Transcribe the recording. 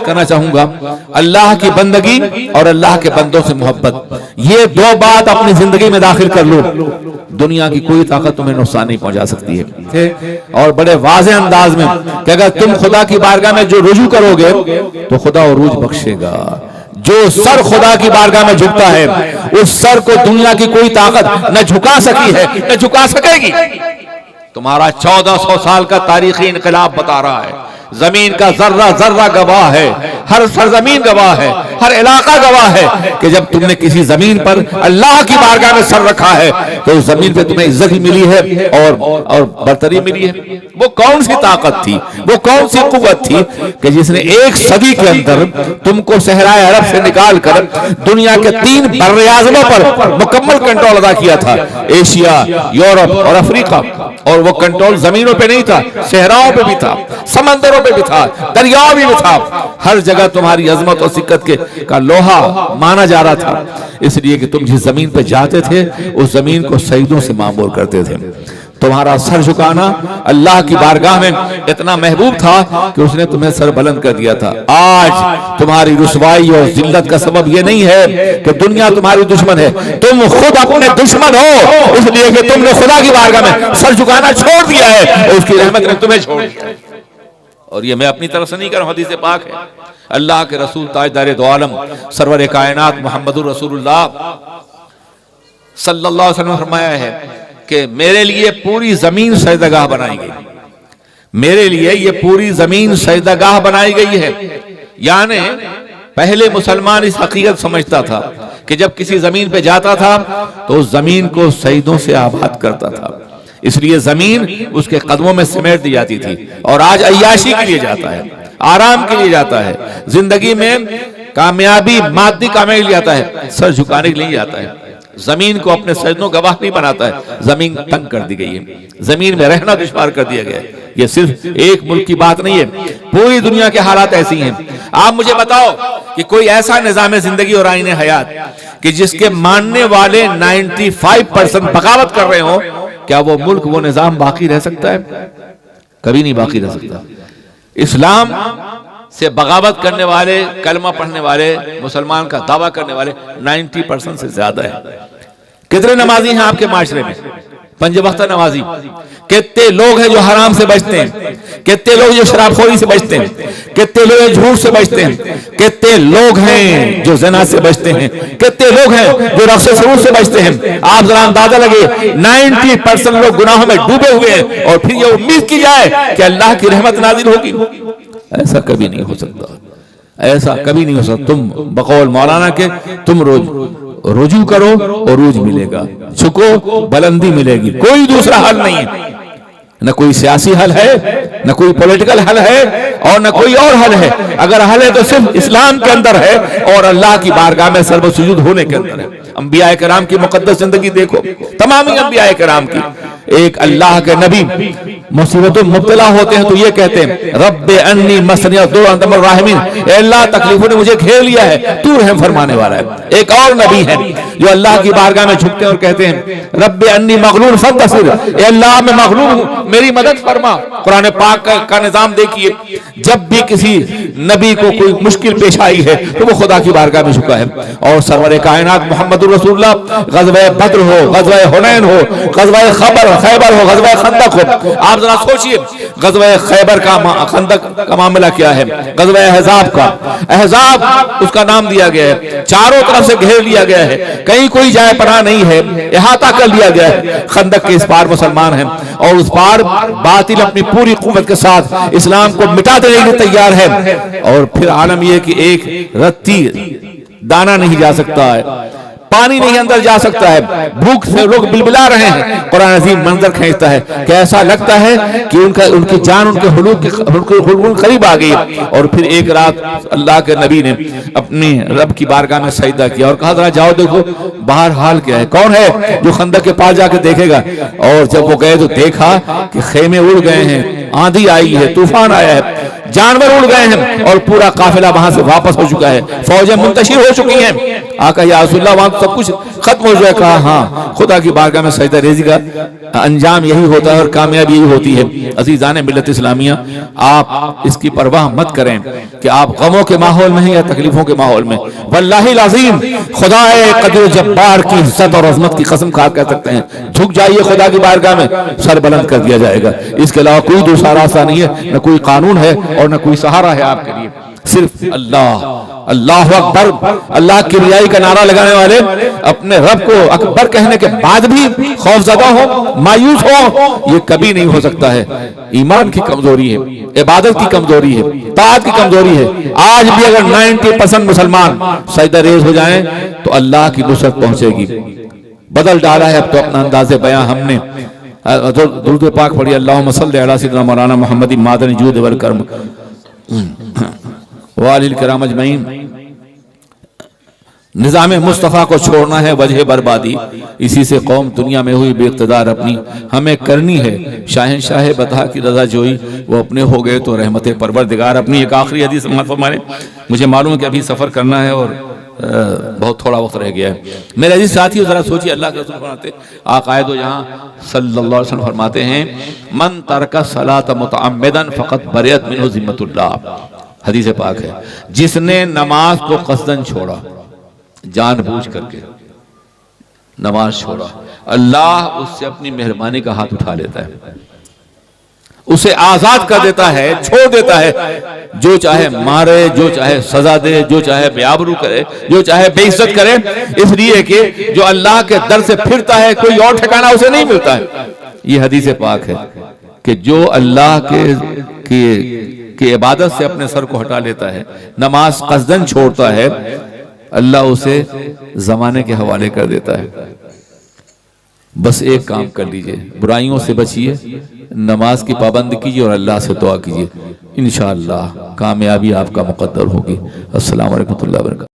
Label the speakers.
Speaker 1: کرنا چاہوں گا، اللہ کی بندگی اور اللہ کے بندوں سے محبت، یہ دو بات اپنی زندگی میں داخل کر لو، دنیا کی کوئی طاقت تمہیں نقصان نہیں پہنچا سکتی ہے۔ اور بڑے واضح انداز میں کہ اگر تم خدا کی بارگاہ میں جو رجوع کرو گے تو خدا عروج بخشے گا۔ جو سر خدا کی بارگاہ میں جھکتا ہے اس سر کو دنیا کی کوئی طاقت نہ جھکا سکی ہے نہ جھکا سکے گی۔ تمہارا 1400 سال کا تاریخی انقلاب بتا رہا ہے، زمین کا ذرہ ذرہ گواہ ہے، ہر سرزمین گواہ ہے، ہر علاقہ گواہ ہے کہ جب تم نے کسی زمین پر اللہ کی بارگاہ میں سر رکھا ہے تو اس زمین پہ تمہیں عزت بھی ملی ہے اور برتری ملی ہے۔ وہ کون سی طاقت تھی، وہ کون سی قوت تھی کہ جس نے ایک صدی کے اندر تم کو صحرائے عرب سے نکال کر دنیا کے 3 بر اعظموں پر مکمل کنٹرول ادا کیا تھا، ایشیا، یورپ اور افریقہ، اور وہ کنٹرول زمینوں پہ نہیں تھا، صحراؤں پہ بھی تھا، سمندروں پہ بھی تھا، دریاؤں بھی تھا، ہر جگہ تمہاری عظمت اور سکت کا لوہا مانا جا رہا تھا، اس لیے کہ تم جس زمین پہ جاتے تھے اس زمین کو سجدوں سے معمور کرتے تھے۔ تمہارا سر جھکانا اللہ کی بارگاہ میں اتنا محبوب تھا کہ اس نے تمہیں سر بلند کر دیا تھا۔ آج تمہاری رسوائی اور ذلت کا سبب یہ نہیں ہے کہ دنیا تمہاری دشمن ہے، تم خود اپنے دشمن ہو، اس لیے کہ تم نے خدا کی بارگاہ میں سر جھکانا چھوڑ دیا ہے اور اس کی رحمت نے تمہیں چھوڑ دیا ہے۔ اور یہ میں اپنی طرف سے نہیں کر رہا ہوں، حدیث پاک ہے، اللہ کے رسول تاجدار دو عالم سرور کائنات محمد الرسول اللہ صلی اللہ علیہ وسلم نے فرمایا ہے کہ میرے لیے پوری زمین سجدگاہ بنائی گئی، میرے لیے یہ پوری زمین سجدگاہ بنائی گئی ہے۔ یعنی پہلے مسلمان اس حقیقت سمجھتا تھا کہ جب کسی زمین پہ جاتا تھا تو اس زمین کو سجدوں سے آباد کرتا تھا، اس لیے زمین اس کے قدموں میں سمیٹ دی جاتی تھی۔ اور آج عیاشی کے لیے جاتا ہے، آرام کے لیے جاتا ہے، زندگی میں کامیابی مادی کامیابی کے لیے جاتا ہے، سر جھکانے کے لیے جاتا ہے، زمین کو اپنے سجدوں گواہ نہیں بناتا ہے۔ زمین تنگ کر دی گئی ہے، زمین میں رہنا دشوار کر دیا گیا ہے۔ یہ صرف ایک ملک کی بات نہیں ہے، پوری دنیا کے حالات ایسی ہیں۔ آپ مجھے بتاؤ کہ کوئی ایسا نظام زندگی اور آئین حیات کہ جس کے ماننے والے 95% بغاوت کر رہے ہوں، کیا وہ ملک وہ نظام باقی رہ سکتا ہے؟ کبھی نہیں باقی رہ سکتا۔ اسلام سے بغاوت کرنے والے، کلمہ پڑھنے والے، مسلمان کا دعویٰ کرنے والے 90% سے زیادہ ہے۔ کتنے نمازی ہیں آپ کے معاشرے میں؟ 5 وقتہ نمازی۔ کتنے لوگ ہیں جو حرام سے بچتے ہیں؟ کتنے لوگ جو شراب خوری سے بچتے ہیں؟ کتنے لوگ جھوٹ سے بچتے ہیں؟ کتنے لوگ ہیں جو زنا سے بچتے ہیں؟ کتنے لوگ ہیں جو رقص و سرور سے بچتے ہیں؟ آپ ذرا اندازہ لگے 90% لوگ گناہوں میں ڈوبے ہوئے ہیں، اور پھر یہ امید کی جائے کہ اللہ کی رحمت نازل ہوگی؟ ایسا کبھی نہیں ہو سکتا، ایسا کبھی نہیں ہو سکتا۔ تم بقول مولانا کے تم رجوع کرو عروج ملے گا، جھکو بلندی ملے گی، کوئی دوسرا حل نہیں ہے۔ نہ کوئی سیاسی حل ہے، نہ کوئی پولیٹیکل حل ہے، اور نہ کوئی اور حل ہے۔ اگر حل ہے تو صرف اسلام کے اندر ہے اور اللہ کی بارگاہ میں سر و سجود ہونے کے اندر ہے۔ انبیاء کرام کی مقدس زندگی دیکھو، تمام انبیاء کرام کی۔ ایک اللہ کے نبی مصیبتوں مبتلا ہوتے ہیں تو یہ کہتے ہیں رب انی مسنی الضر وانت ارحم الراحمین، اے اللہ تکلیفوں نے مجھے گھیر لیا ہے، تو رحم فرمانے والا ہے۔ ایک اور نبی ہے جو اللہ کی بارگاہ میں جھکتے ہیں اور کہتے ہیں رب انی مغلول فانتصر، اے اللہ میں مغلوب ہوں، میری مدد فرما۔ قرآن پاک کا نظام دیکھیے، جب بھی کسی نبی کو کوئی مشکل پیش آئی ہے تو وہ خدا کی بارگاہ میں جھکا ہے۔ اور سرور کائنات محمد الرسول اللہ، غزوہ بدر ہو، غزوہ حنین ہو، غزوہ خیبر ہو، غزوہ خندق ہو، آپ ذرا سوچئے غزوہ خیبر کا خندق کا معاملہ کیا ہے، غزوہ احزاب کا، احزاب اس کا نام دیا گیا ہے، چاروں طرف سے گھیر لیا گیا ہے، کہیں کوئی جائے پناہ نہیں ہے، احاطہ کر لیا گیا ہے۔ خندق کے اس پار مسلمان ہیں اور اس پار باطل اپنی پوری قوت کے ساتھ اسلام کو مٹا دینے کے لیے تیار ہے، اور پھر عالم یہ کہ ایک رتی دانہ نہیں جا سکتا ہے، پانی نہیں اندر جا سکتا ہے، بھوک سے لوگ بلبلا رہے ہیں۔ قرآن عظیم منظر کھینچتا ہے کہ ایسا لگتا ہے کہ ان کی جان ان کے حلق قریب آ گئی۔ اور پھر ایک رات اللہ کے نبی نے اپنی رب کی بارگاہ میں سجدہ کیا اور کہا ذرا جاؤ دیکھو باہر حال کیا ہے، کون ہے جو خندق کے پاس جا کے دیکھے گا۔ اور جب وہ گئے تو دیکھا کہ خیمے اڑ گئے ہیں، آندھی آئی ہے، طوفان آیا ہے، جانور اڑ گئے ہیں، اور پورا قافلہ وہاں سے واپس ہو چکا ہے، فوجیں منتشر ہو چکی ہیں۔ آقا یا رسول اللہ وہاں سب کچھ ختم ہو جائے۔ کہا ہاں، خدا کی بارگاہ میں سجدہ ریزی کا انجام یہی ہوتا ہے اور کامیابی یہی ہوتی ہے۔ عزیزان ملت اسلامیہ، آپ اس کی پرواہ مت کریں کہ آپ غموں کے ماحول میں ہیں یا تکلیفوں کے ماحول میں۔ واللہ العظیم، خدا قدیر جبار کی عزت اور عظمت کی قسم کھا کہہ سکتے ہیں، جھک جائیے خدا کی بارگاہ میں، سر بلند کر دیا جائے گا۔ اس کے علاوہ کوئی دوسرا راستہ نہیں ہے، نہ کوئی قانون ہے اور نہ کوئی سہارا ہے آپ کے لیے، صرف اللہ۔ اللہ اکبر، اللہ کی رضائی کا نعرہ لگانے والے اپنے رب کو اکبر کہنے کے بعد بھی خوف زدہ ہو، مایوس ہو، یہ کبھی نہیں ہو سکتا ہے۔ ایمان کی کمزوری ہے، عبادت کی کمزوری ہے، طاعت کی کمزوری ہے۔ آج بھی اگر 90% مسلمان سجدہ ریز ہو جائیں تو اللہ کی نصرت پہنچے گی۔ بدل ڈالا ہے اب تو اپنا انداز بیاں ہم نے۔ درود پاک پڑھی، اللہم صلی علی سیدنا مولانا محمد معدن جود والکرم وآلہ الکرام اجمعین۔ نظام مصطفیٰ کو چھوڑنا ہے وجہ بربادی، اسی سے قوم دنیا میں ہوئی بے اقتدار اپنی، ہمیں کرنی ہے شاہنشاہ بتا کی رضا جوئی، وہ اپنے ہو گئے تو رحمت پروردگار اپنی۔ ایک آخری حدیث فرمائے، مجھے معلوم ہے کہ ابھی سفر کرنا ہے اور بہت تھوڑا وقت رہ گیا ہے۔ میرے عزیز ساتھیو، ذرا سوچیے، اللہ کے رسول فرماتے آقائد و جہاں صلی اللہ علیہ وسلم فرماتے ہیں، من ترک الصلاۃ متعمدا فقط بریت منہ ذمۃ اللہ، حدیث پاک ہے، جس نے نماز کو قصداً چھوڑا، جان بوجھ کر کے نماز چھوڑا، اللہ اس سے اپنی مہربانی کا ہاتھ اٹھا لیتا ہے، اسے آزاد کر دیتا ہے، چھوڑ دیتا ہے، جو چاہے مارے، جو چاہے سزا دے، جو چاہے بے آبرو کرے، جو چاہے بے عزت کرے، اس لیے کہ جو اللہ کے در سے پھرتا ہے کوئی اور ٹھکانہ اسے نہیں ملتا ہے۔ یہ حدیث پاک ہے کہ جو اللہ کی عبادت سے اپنے سر کو ہٹا لیتا ہے، نماز قصداً چھوڑتا ہے، اللہ اسے زمانے کے حوالے کر دیتا ہے۔ بس ایک کام کر لیجئے، برائیوں سے بچیے، نماز کی پابند کیجئے اور اللہ سے دعا کیجئے، انشاءاللہ کامیابی آپ کا مقدر ہوگی۔ السلام علیکم ورحمۃ اللہ وبرکاتہ۔